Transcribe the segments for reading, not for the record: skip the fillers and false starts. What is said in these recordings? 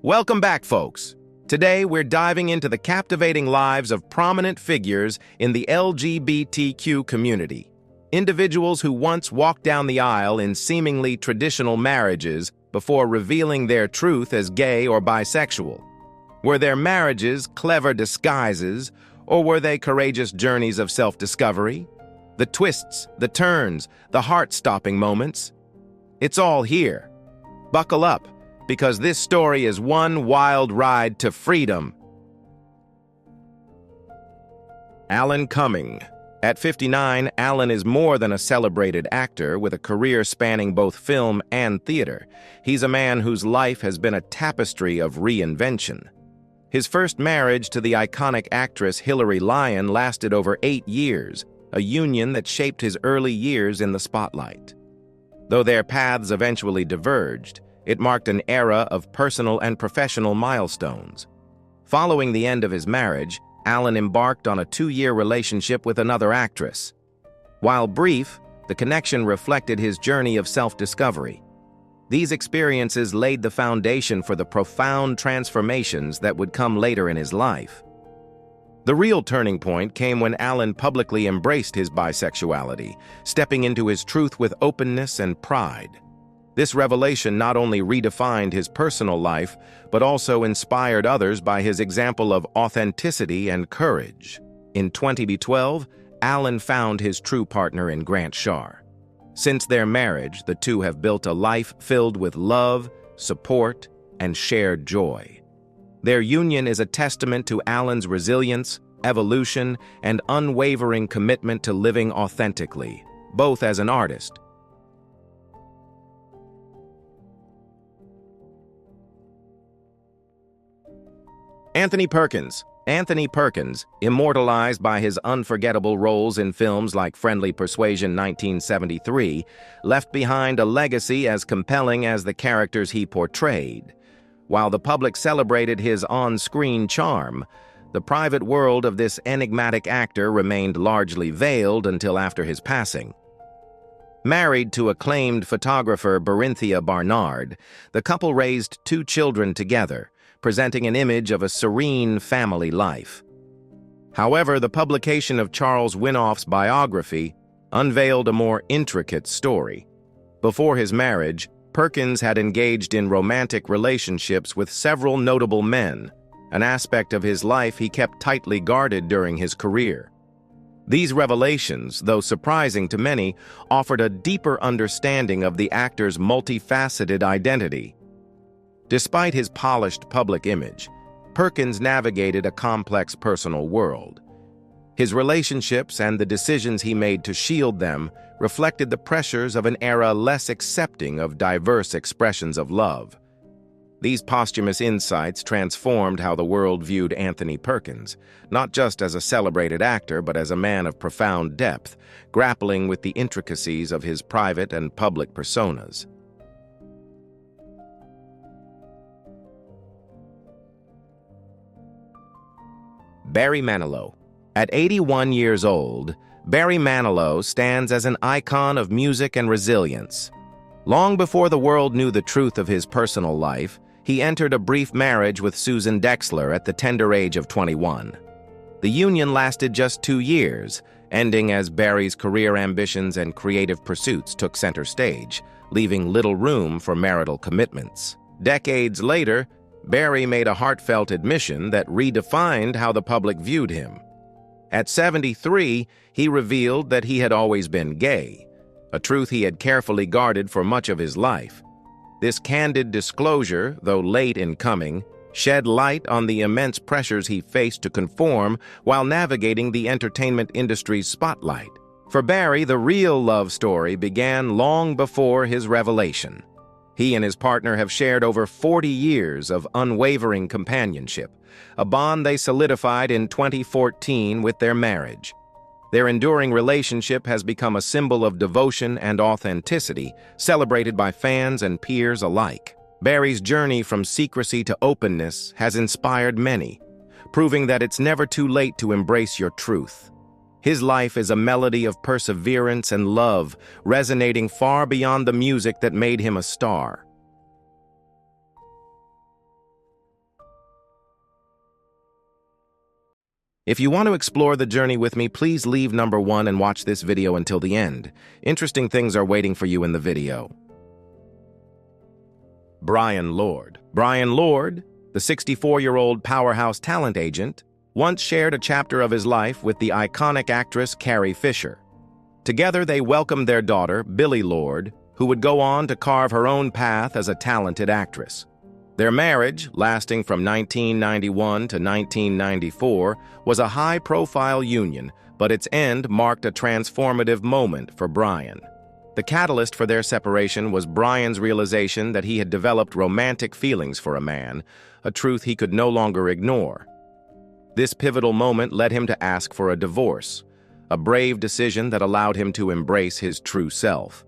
Welcome back, folks. Today, we're diving into the captivating lives of prominent figures in the LGBTQ community. Individuals who once walked down the aisle in seemingly traditional marriages before revealing their truth as gay or bisexual. Were their marriages clever disguises, or were they courageous journeys of self-discovery? The twists, the turns, the heart-stopping moments? It's all here. Buckle up, because this story is one wild ride to freedom. Alan Cumming. At 59, Alan is more than a celebrated actor with a career spanning both film and theater. He's a man whose life has been a tapestry of reinvention. His first marriage to the iconic actress Hilary Lyon lasted over 8 years, a union that shaped his early years in the spotlight. Though their paths eventually diverged, it marked an era of personal and professional milestones. Following the end of his marriage, Alan embarked on a 2-year relationship with another actress. While brief, the connection reflected his journey of self-discovery. These experiences laid the foundation for the profound transformations that would come later in his life. The real turning point came when Alan publicly embraced his bisexuality, stepping into his truth with openness and pride. This revelation not only redefined his personal life, but also inspired others by his example of authenticity and courage. In 2012, Alan found his true partner in Grant Shar. Since their marriage, the two have built a life filled with love, support, and shared joy. Their union is a testament to Alan's resilience, evolution, and unwavering commitment to living authentically, both as an artist. Anthony Perkins. Anthony Perkins, immortalized by his unforgettable roles in films like Friendly Persuasion 1973, left behind a legacy as compelling as the characters he portrayed. While the public celebrated his on-screen charm, the private world of this enigmatic actor remained largely veiled until after his passing. Married to acclaimed photographer Berinthia Barnard, the couple raised 2 children together, presenting an image of a serene family life. However, the publication of Charles Winoff's biography unveiled a more intricate story. Before his marriage, Perkins had engaged in romantic relationships with several notable men, an aspect of his life he kept tightly guarded during his career. These revelations, though surprising to many, offered a deeper understanding of the actor's multifaceted identity. Despite his polished public image, Perkins navigated a complex personal world. His relationships and the decisions he made to shield them reflected the pressures of an era less accepting of diverse expressions of love. These posthumous insights transformed how the world viewed Anthony Perkins, not just as a celebrated actor but as a man of profound depth, grappling with the intricacies of his private and public personas. Barry Manilow. At 81 years old, Barry Manilow stands as an icon of music and resilience. Long before the world knew the truth of his personal life, he entered a brief marriage with Susan Dexler at the tender age of 21. The union lasted just 2 years, ending as Barry's career ambitions and creative pursuits took center stage, leaving little room for marital commitments. Decades later, Barry made a heartfelt admission that redefined how the public viewed him. At 73, he revealed that he had always been gay, a truth he had carefully guarded for much of his life. This candid disclosure, though late in coming, shed light on the immense pressures he faced to conform while navigating the entertainment industry's spotlight. For Barry, the real love story began long before his revelation. He and his partner have shared over 40 years of unwavering companionship, a bond they solidified in 2014 with their marriage. Their enduring relationship has become a symbol of devotion and authenticity, celebrated by fans and peers alike. Barry's journey from secrecy to openness has inspired many, proving that it's never too late to embrace your truth. His life is a melody of perseverance and love, resonating far beyond the music that made him a star. If you want to explore the journey with me, please leave number 1 and watch this video until the end. Interesting things are waiting for you in the video. Brian Lord. Brian Lord, the 64-year-old powerhouse talent agent, once shared a chapter of his life with the iconic actress Carrie Fisher. Together, they welcomed their daughter, Billie Lord, who would go on to carve her own path as a talented actress. Their marriage, lasting from 1991 to 1994, was a high-profile union, but its end marked a transformative moment for Brian. The catalyst for their separation was Brian's realization that he had developed romantic feelings for a man, a truth he could no longer ignore. This pivotal moment led him to ask for a divorce, a brave decision that allowed him to embrace his true self.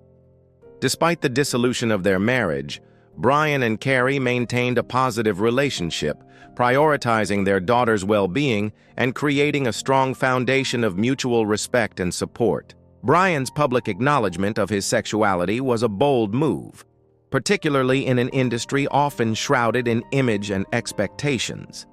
Despite the dissolution of their marriage, Brian and Carrie maintained a positive relationship, prioritizing their daughter's well-being and creating a strong foundation of mutual respect and support. Brian's public acknowledgement of his sexuality was a bold move, particularly in an industry often shrouded in image and expectations.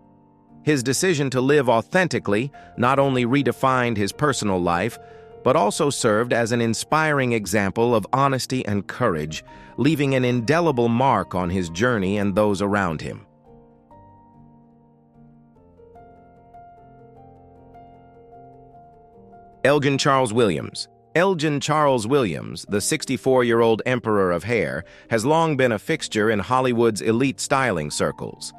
His decision to live authentically not only redefined his personal life, but also served as an inspiring example of honesty and courage, leaving an indelible mark on his journey and those around him. Elgin Charles Williams. Elgin Charles Williams, the 64-year-old emperor of hair, has long been a fixture in Hollywood's elite styling circles.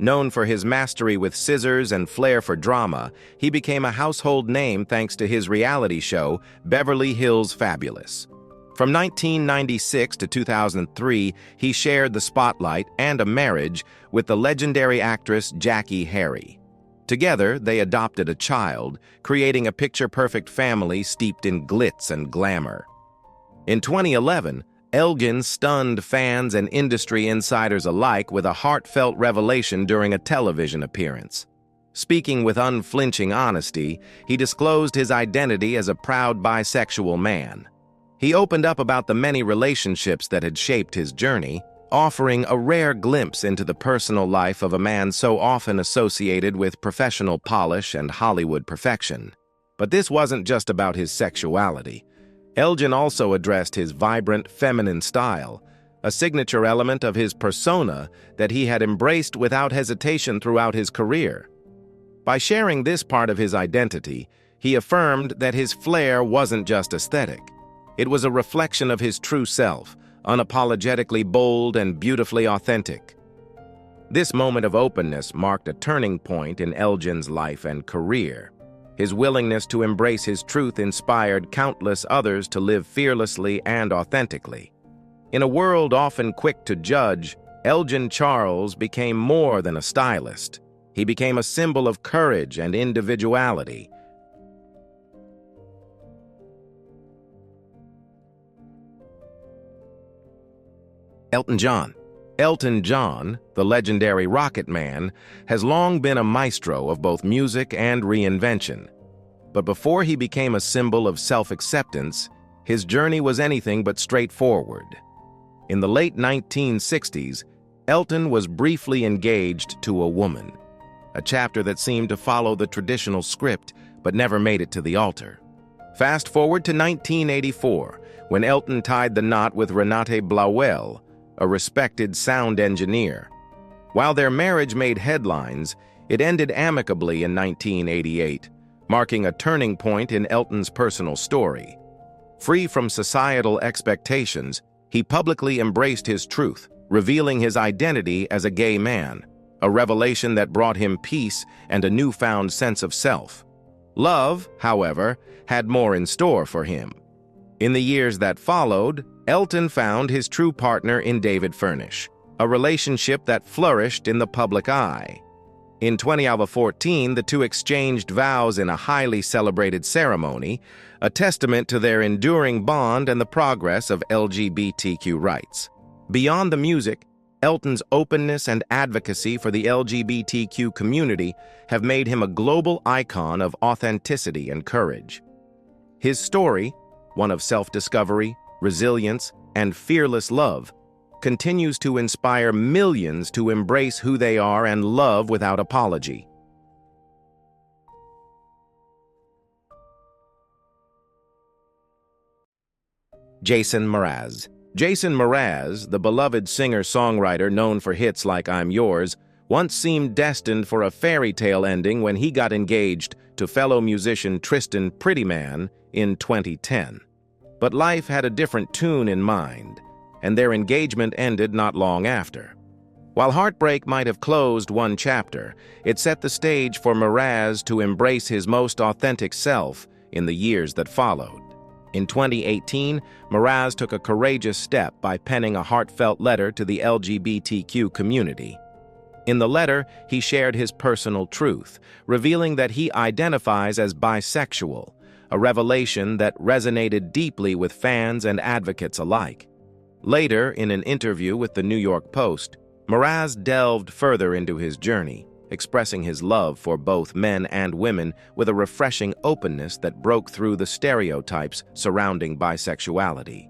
Known for his mastery with scissors and flair for drama, he became a household name thanks to his reality show, Beverly Hills Fabulous. From 1996 to 2003, he shared the spotlight and a marriage with the legendary actress Jackie Harry. Together, they adopted a child, creating a picture-perfect family steeped in glitz and glamour. In 2011, Elgin stunned fans and industry insiders alike with a heartfelt revelation during a television appearance. Speaking with unflinching honesty, he disclosed his identity as a proud bisexual man. He opened up about the many relationships that had shaped his journey, offering a rare glimpse into the personal life of a man so often associated with professional polish and Hollywood perfection. But this wasn't just about his sexuality. Elgin also addressed his vibrant, feminine style, a signature element of his persona that he had embraced without hesitation throughout his career. By sharing this part of his identity, he affirmed that his flair wasn't just aesthetic. It was a reflection of his true self, unapologetically bold and beautifully authentic. This moment of openness marked a turning point in Elgin's life and career. His willingness to embrace his truth inspired countless others to live fearlessly and authentically. In a world often quick to judge, Elgin Charles became more than a stylist. He became a symbol of courage and individuality. Elton John. Elton John, the legendary Rocket Man, has long been a maestro of both music and reinvention. But before he became a symbol of self-acceptance, his journey was anything but straightforward. In the late 1960s, Elton was briefly engaged to a woman, a chapter that seemed to follow the traditional script but never made it to the altar. Fast forward to 1984, when Elton tied the knot with Renate Blauwell, a respected sound engineer. While their marriage made headlines, it ended amicably in 1988, marking a turning point in Elton's personal story. Free from societal expectations, he publicly embraced his truth, revealing his identity as a gay man, a revelation that brought him peace and a newfound sense of self. Love, however, had more in store for him. In the years that followed, Elton found his true partner in David Furnish, a relationship that flourished in the public eye. In 2014, the two exchanged vows in a highly celebrated ceremony, a testament to their enduring bond and the progress of LGBTQ rights. Beyond the music, Elton's openness and advocacy for the LGBTQ community have made him a global icon of authenticity and courage. His story, one of self-discovery, resilience, and fearless love, continues to inspire millions to embrace who they are and love without apology. Jason Mraz. Jason Mraz, the beloved singer-songwriter known for hits like I'm Yours, once seemed destined for a fairy tale ending when he got engaged to fellow musician Tristan Prettyman in 2010. But life had a different tune in mind, and their engagement ended not long after. While heartbreak might have closed one chapter, it set the stage for Mraz to embrace his most authentic self in the years that followed. In 2018, Mraz took a courageous step by penning a heartfelt letter to the LGBTQ community. In the letter, he shared his personal truth, revealing that he identifies as bisexual, a revelation that resonated deeply with fans and advocates alike. Later, in an interview with the New York Post, Mraz delved further into his journey, expressing his love for both men and women with a refreshing openness that broke through the stereotypes surrounding bisexuality.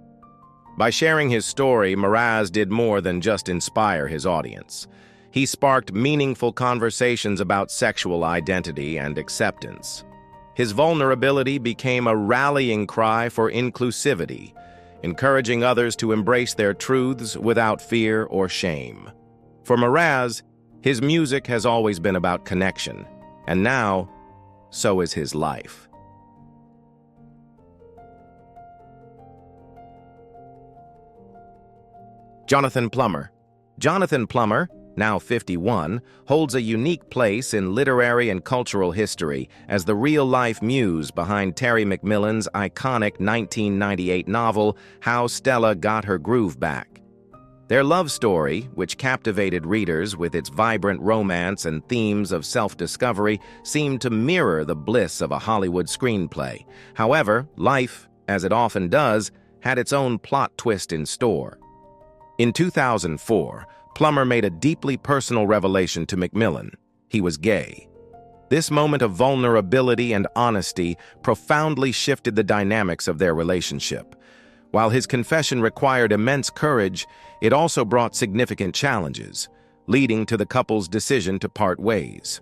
By sharing his story, Mraz did more than just inspire his audience. He sparked meaningful conversations about sexual identity and acceptance. His vulnerability became a rallying cry for inclusivity, encouraging others to embrace their truths without fear or shame. For Mraz, his music has always been about connection, and now, so is his life. Jonathan Plummer. Jonathan Plummer, now 51, holds a unique place in literary and cultural history as the real-life muse behind Terry McMillan's iconic 1998 novel, How Stella Got Her Groove Back. Their love story, which captivated readers with its vibrant romance and themes of self-discovery, seemed to mirror the bliss of a Hollywood screenplay. However, life, as it often does, had its own plot twist in store. In 2004, Plummer made a deeply personal revelation to McMillan. He was gay. This moment of vulnerability and honesty profoundly shifted the dynamics of their relationship. While his confession required immense courage, it also brought significant challenges, leading to the couple's decision to part ways.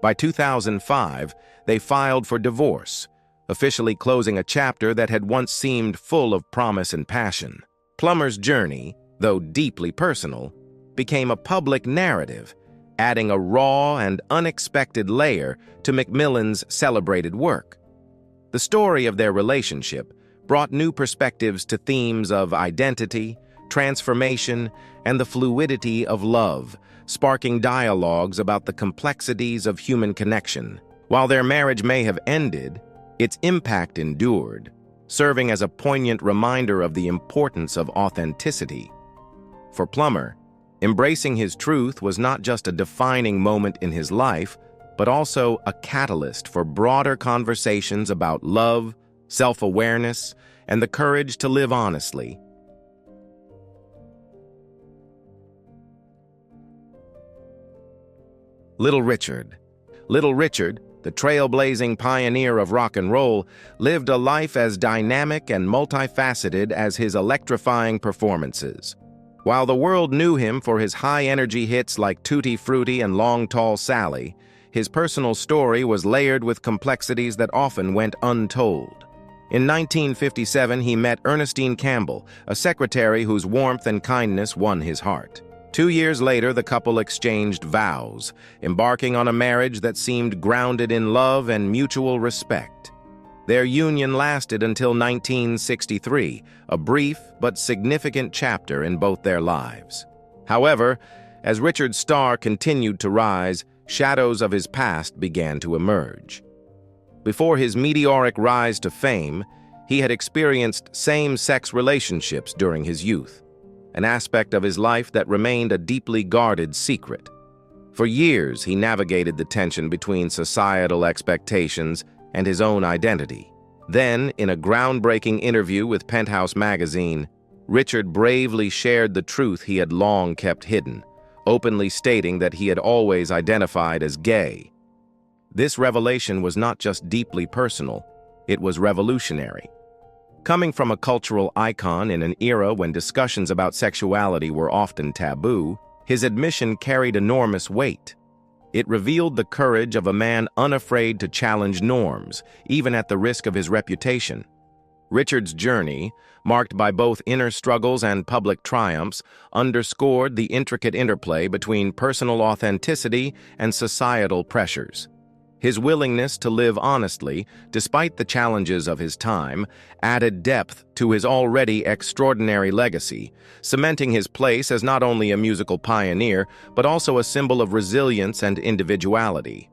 By 2005, they filed for divorce, officially closing a chapter that had once seemed full of promise and passion. Plummer's journey, though deeply personal, became a public narrative, adding a raw and unexpected layer to McMillan's celebrated work. The story of their relationship brought new perspectives to themes of identity, transformation, and the fluidity of love, sparking dialogues about the complexities of human connection. While their marriage may have ended, its impact endured, serving as a poignant reminder of the importance of authenticity. For Plummer, embracing his truth was not just a defining moment in his life, but also a catalyst for broader conversations about love, self-awareness, and the courage to live honestly. Little Richard. Little Richard, the trailblazing pioneer of rock and roll, lived a life as dynamic and multifaceted as his electrifying performances. While the world knew him for his high-energy hits like Tutti Frutti and Long Tall Sally, his personal story was layered with complexities that often went untold. In 1957, he met Ernestine Campbell, a secretary whose warmth and kindness won his heart. 2 years later, the couple exchanged vows, embarking on a marriage that seemed grounded in love and mutual respect. Their union lasted until 1963, a brief but significant chapter in both their lives. However, as Richard's star continued to rise, shadows of his past began to emerge. Before his meteoric rise to fame, he had experienced same-sex relationships during his youth, an aspect of his life that remained a deeply guarded secret. For years, he navigated the tension between societal expectations and his own identity. Then, in a groundbreaking interview with Penthouse magazine, Richard bravely shared the truth he had long kept hidden, openly stating that he had always identified as gay. This revelation was not just deeply personal, it was revolutionary. Coming from a cultural icon in an era when discussions about sexuality were often taboo, his admission carried enormous weight. It revealed the courage of a man unafraid to challenge norms, even at the risk of his reputation. Richard's journey, marked by both inner struggles and public triumphs, underscored the intricate interplay between personal authenticity and societal pressures. His willingness to live honestly, despite the challenges of his time, added depth to his already extraordinary legacy, cementing his place as not only a musical pioneer, but also a symbol of resilience and individuality.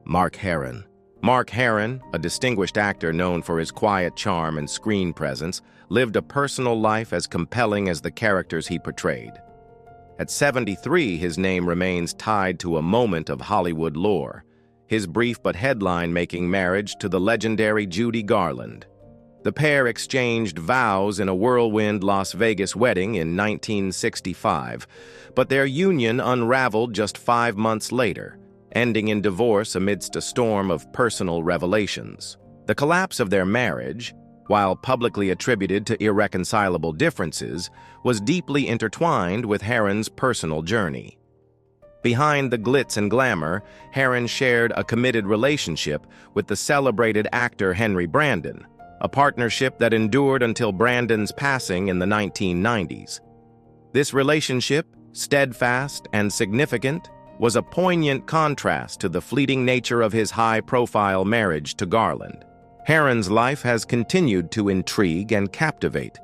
Mark Herron. Mark Herron, a distinguished actor known for his quiet charm and screen presence, lived a personal life as compelling as the characters he portrayed. At 73, his name remains tied to a moment of Hollywood lore, his brief but headline-making marriage to the legendary Judy Garland. The pair exchanged vows in a whirlwind Las Vegas wedding in 1965, but their union unraveled just 5 months later, ending in divorce amidst a storm of personal revelations. The collapse of their marriage, while publicly attributed to irreconcilable differences, was deeply intertwined with Herron's personal journey. Behind the glitz and glamour, Herron shared a committed relationship with the celebrated actor Henry Brandon, a partnership that endured until Brandon's passing in the 1990s. This relationship, steadfast and significant, was a poignant contrast to the fleeting nature of his high-profile marriage to Garland. Herron's life has continued to intrigue and captivate,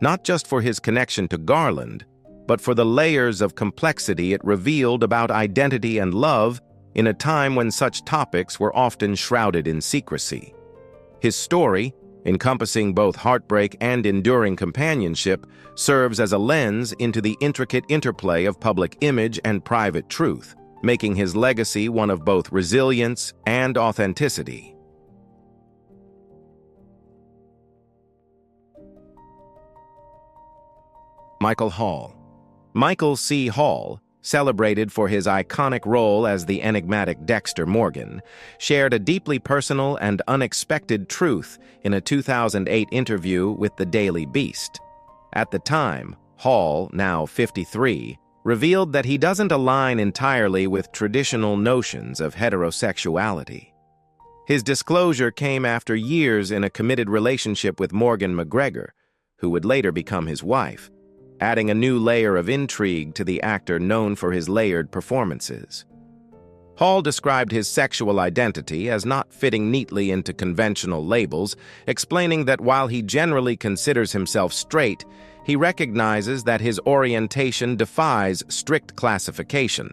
not just for his connection to Garland, but for the layers of complexity it revealed about identity and love in a time when such topics were often shrouded in secrecy. His story, encompassing both heartbreak and enduring companionship, serves as a lens into the intricate interplay of public image and private truth, making his legacy one of both resilience and authenticity. Michael Hall. Michael C. Hall, celebrated for his iconic role as the enigmatic Dexter Morgan, shared a deeply personal and unexpected truth in a 2008 interview with the Daily Beast. At the time, Hall, now 53, revealed that he doesn't align entirely with traditional notions of heterosexuality. His disclosure came after years in a committed relationship with Morgan McGregor, who would later become his wife, adding a new layer of intrigue to the actor known for his layered performances. Hall described his sexual identity as not fitting neatly into conventional labels, explaining that while he generally considers himself straight, he recognizes that his orientation defies strict classification.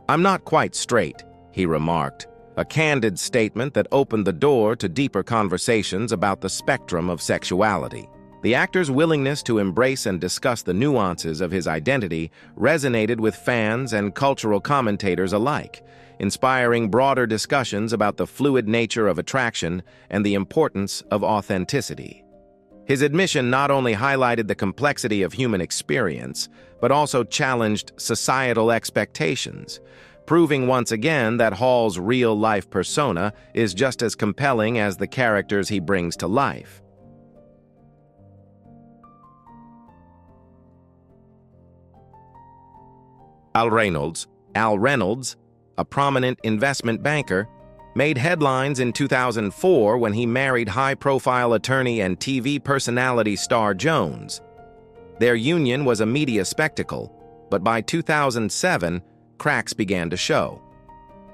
"I'm not quite straight," he remarked, a candid statement that opened the door to deeper conversations about the spectrum of sexuality. The actor's willingness to embrace and discuss the nuances of his identity resonated with fans and cultural commentators alike, inspiring broader discussions about the fluid nature of attraction and the importance of authenticity. His admission not only highlighted the complexity of human experience, but also challenged societal expectations, proving once again that Hall's real-life persona is just as compelling as the characters he brings to life. Al Reynolds, a prominent investment banker, made headlines in 2004 when he married high-profile attorney and TV personality Star Jones. Their union was a media spectacle, but by 2007, cracks began to show.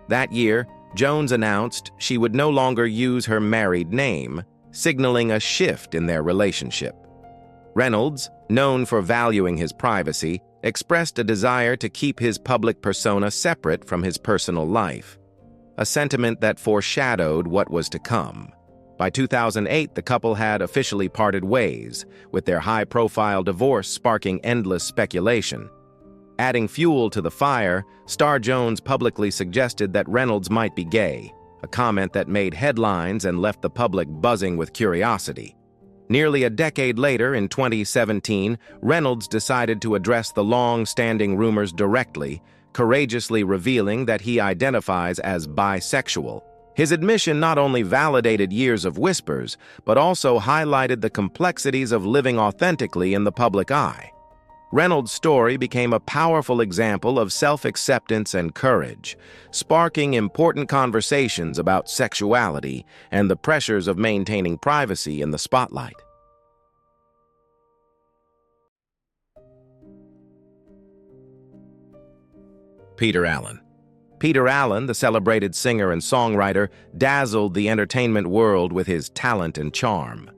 That year, Jones announced she would no longer use her married name, signaling a shift in their relationship. Reynolds, known for valuing his privacy, expressed a desire to keep his public persona separate from his personal life, a sentiment that foreshadowed what was to come. By 2008, the couple had officially parted ways, with their high-profile divorce sparking endless speculation. Adding fuel to the fire, Star Jones publicly suggested that Reynolds might be gay, a comment that made headlines and left the public buzzing with curiosity. Nearly a decade later, in 2017, Reynolds decided to address the long-standing rumors directly, courageously revealing that he identifies as bisexual. His admission not only validated years of whispers, but also highlighted the complexities of living authentically in the public eye. Reynolds' story became a powerful example of self-acceptance and courage, sparking important conversations about sexuality and the pressures of maintaining privacy in the spotlight. Peter Allen. Peter Allen, the celebrated singer and songwriter, dazzled the entertainment world with his talent and charm.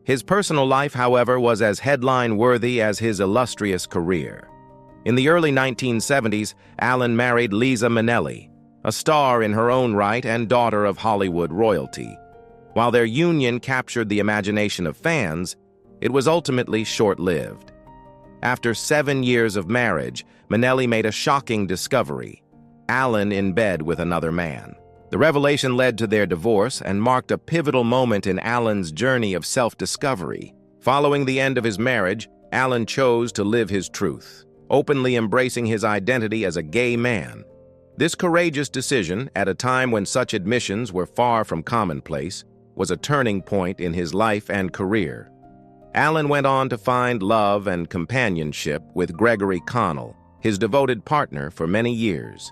His personal life, however, was as headline-worthy as his illustrious career. In the early 1970s, Allen married Liza Minnelli, a star in her own right and daughter of Hollywood royalty. While their union captured the imagination of fans, it was ultimately short-lived. After 7 years of marriage, Minnelli made a shocking discovery: Allen in bed with another man. The revelation led to their divorce and marked a pivotal moment in Allen's journey of self-discovery. Following the end of his marriage, Allen chose to live his truth, openly embracing his identity as a gay man. This courageous decision, at a time when such admissions were far from commonplace, was a turning point in his life and career. Allen went on to find love and companionship with Gregory Connell, his devoted partner for many years.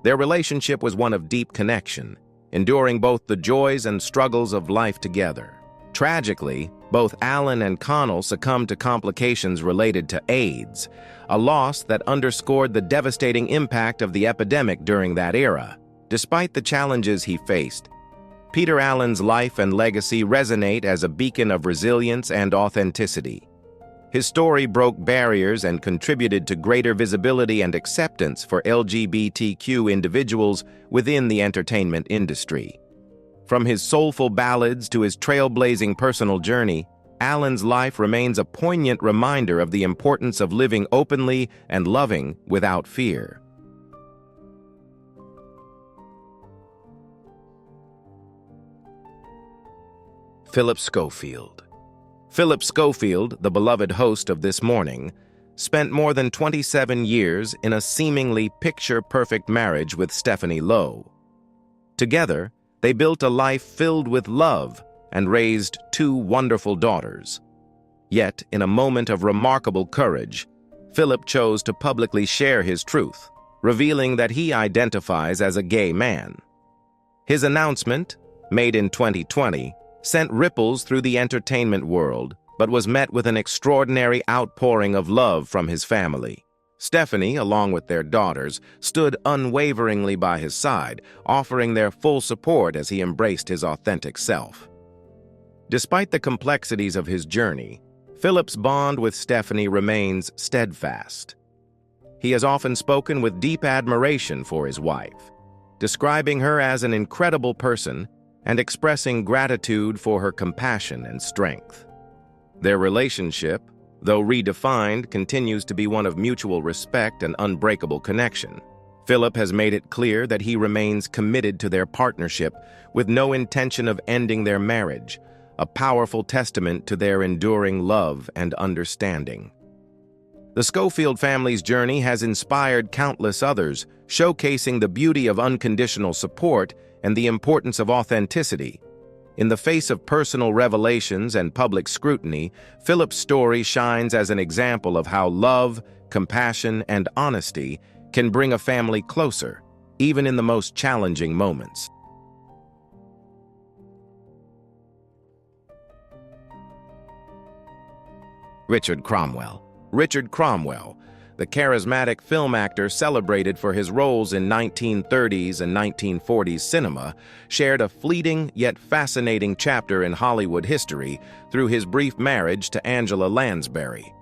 Their relationship was one of deep connection, enduring both the joys and struggles of life together. Tragically, both Allen and Connell succumbed to complications related to AIDS, a loss that underscored the devastating impact of the epidemic during that era. Despite the challenges he faced, Peter Allen's life and legacy resonate as a beacon of resilience and authenticity. His story broke barriers and contributed to greater visibility and acceptance for LGBTQ individuals within the entertainment industry. From his soulful ballads to his trailblazing personal journey, Allen's life remains a poignant reminder of the importance of living openly and loving without fear. Philip Schofield. Philip Schofield, the beloved host of This Morning, spent more than 27 years in a seemingly picture-perfect marriage with Stephanie Lowe. Together, they built a life filled with love and raised 2 wonderful daughters. Yet, in a moment of remarkable courage, Philip chose to publicly share his truth, revealing that he identifies as a gay man. His announcement, made in 2020, sent ripples through the entertainment world, but was met with an extraordinary outpouring of love from his family. Stephanie, along with their daughters, stood unwaveringly by his side, offering their full support as he embraced his authentic self. Despite the complexities of his journey, Philip's bond with Stephanie remains steadfast. He has often spoken with deep admiration for his wife, describing her as an incredible person and expressing gratitude for her compassion and strength. Their relationship, though redefined, continues to be one of mutual respect and unbreakable connection. Philip has made it clear that he remains committed to their partnership with no intention of ending their marriage, a powerful testament to their enduring love and understanding. The Schofield family's journey has inspired countless others, showcasing the beauty of unconditional support and the importance of authenticity. In the face of personal revelations and public scrutiny, Philip's story shines as an example of how love, compassion, and honesty can bring a family closer, even in the most challenging moments. Richard Cromwell. Richard Cromwell, the charismatic film actor celebrated for his roles in 1930s and 1940s cinema, shared a fleeting yet fascinating chapter in Hollywood history through his brief marriage to Angela Lansbury.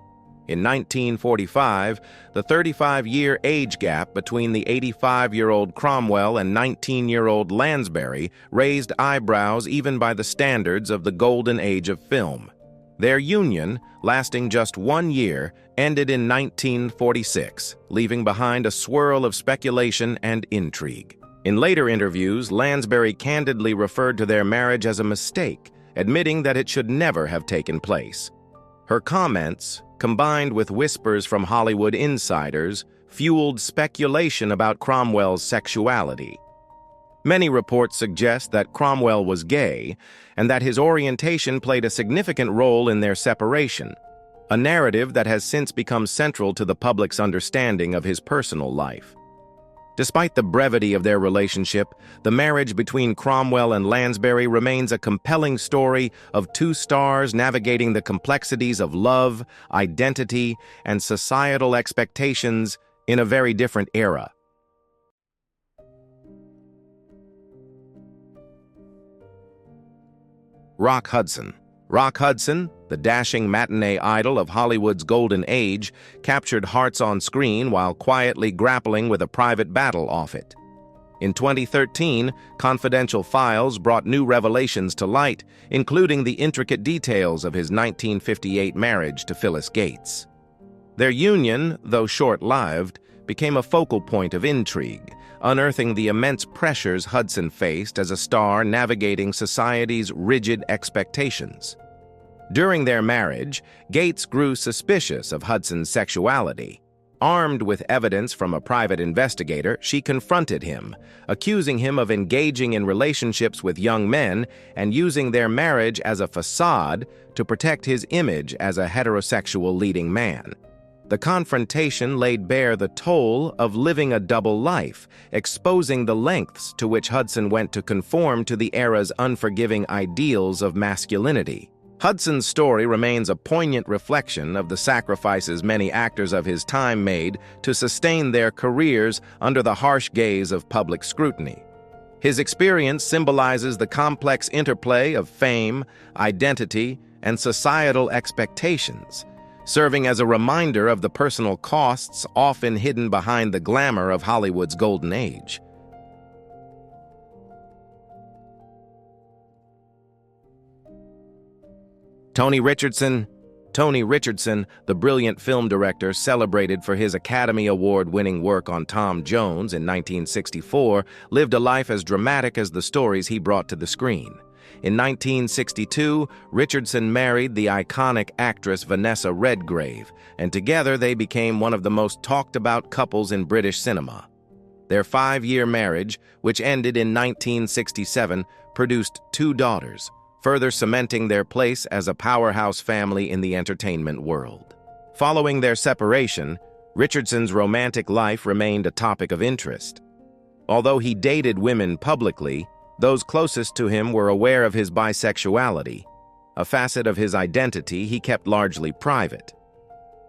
In 1945, the 35-year age gap between the 85-year-old Cromwell and 19-year-old Lansbury raised eyebrows even by the standards of the golden age of film. Their union, lasting just 1 year, ended in 1946, leaving behind a swirl of speculation and intrigue. In later interviews, Lansbury candidly referred to their marriage as a mistake, admitting that it should never have taken place. Her comments, combined with whispers from Hollywood insiders, fueled speculation about Cromwell's sexuality. Many reports suggest that Cromwell was gay and that his orientation played a significant role in their separation. a narrative that has since become central to the public's understanding of his personal life. Despite the brevity of their relationship, the marriage between Cromwell and Lansbury remains a compelling story of two stars navigating the complexities of love, identity, and societal expectations in a very different era. Rock Hudson. Rock Hudson, the dashing matinee idol of Hollywood's golden age, captured hearts on screen while quietly grappling with a private battle off it. In 2013, confidential files brought new revelations to light, including the intricate details of his 1958 marriage to Phyllis Gates. Their union, though short-lived, became a focal point of intrigue, unearthing the immense pressures Hudson faced as a star navigating society's rigid expectations. During their marriage, Gates grew suspicious of Hudson's sexuality. Armed with evidence from a private investigator, she confronted him, accusing him of engaging in relationships with young men and using their marriage as a facade to protect his image as a heterosexual leading man. The confrontation laid bare the toll of living a double life, exposing the lengths to which Hudson went to conform to the era's unforgiving ideals of masculinity. Hudson's story remains a poignant reflection of the sacrifices many actors of his time made to sustain their careers under the harsh gaze of public scrutiny. His experience symbolizes the complex interplay of fame, identity, and societal expectations, serving as a reminder of the personal costs often hidden behind the glamour of Hollywood's golden age. Tony Richardson. Tony Richardson, the brilliant film director celebrated for his Academy Award-winning work on Tom Jones in 1964, lived a life as dramatic as the stories he brought to the screen. In 1962, Richardson married the iconic actress Vanessa Redgrave, and together they became one of the most talked-about couples in British cinema. Their 5-year marriage, which ended in 1967, produced 2 daughters, further cementing their place as a powerhouse family in the entertainment world. Following their separation, Richardson's romantic life remained a topic of interest. Although he dated women publicly, those closest to him were aware of his bisexuality, a facet of his identity he kept largely private.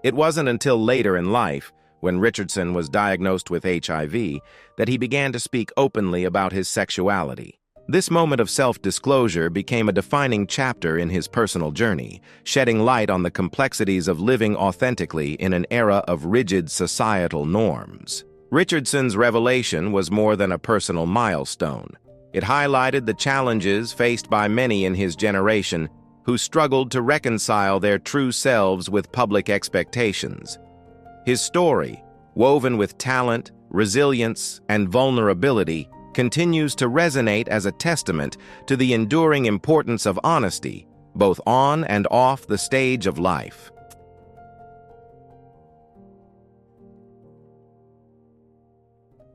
It wasn't until later in life, when Richardson was diagnosed with HIV, that he began to speak openly about his sexuality. This moment of self-disclosure became a defining chapter in his personal journey, shedding light on the complexities of living authentically in an era of rigid societal norms. Richardson's revelation was more than a personal milestone. It highlighted the challenges faced by many in his generation who struggled to reconcile their true selves with public expectations. His story, woven with talent, resilience, and vulnerability, continues to resonate as a testament to the enduring importance of honesty, both on and off the stage of life.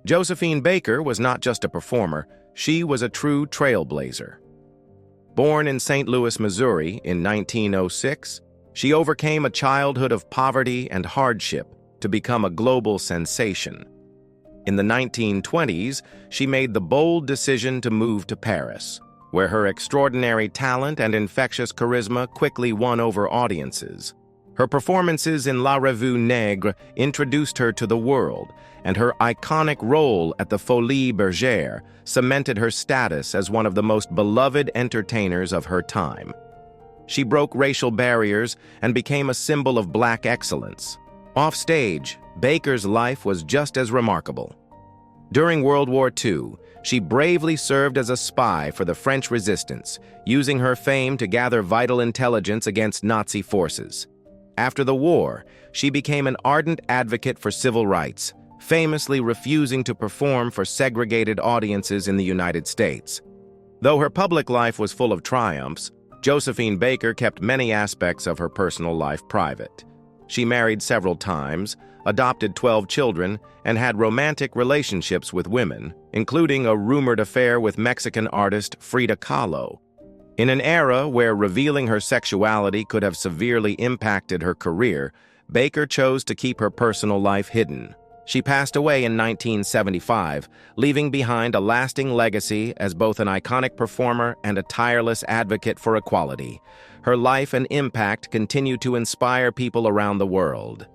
Josephine Baker was not just a performer, she was a true trailblazer. Born in St. Louis, Missouri in 1906, she overcame a childhood of poverty and hardship to become a global sensation. In the 1920s, she made the bold decision to move to Paris, where her extraordinary talent and infectious charisma quickly won over audiences. Her performances in La Revue Nègre introduced her to the world, and her iconic role at the Folies Bergère cemented her status as one of the most beloved entertainers of her time. She broke racial barriers and became a symbol of Black excellence. Offstage, Baker's life was just as remarkable. During World War II, she bravely served as a spy for the French resistance, using her fame to gather vital intelligence against Nazi forces. After the war, she became an ardent advocate for civil rights, famously refusing to perform for segregated audiences in the United States. Though her public life was full of triumphs, Josephine Baker kept many aspects of her personal life private. She married several times, adopted 12 children, and had romantic relationships with women, including a rumored affair with Mexican artist Frida Kahlo. In an era where revealing her sexuality could have severely impacted her career, Baker chose to keep her personal life hidden. She passed away in 1975, leaving behind a lasting legacy as both an iconic performer and a tireless advocate for equality. Her life and impact continue to inspire people around the world.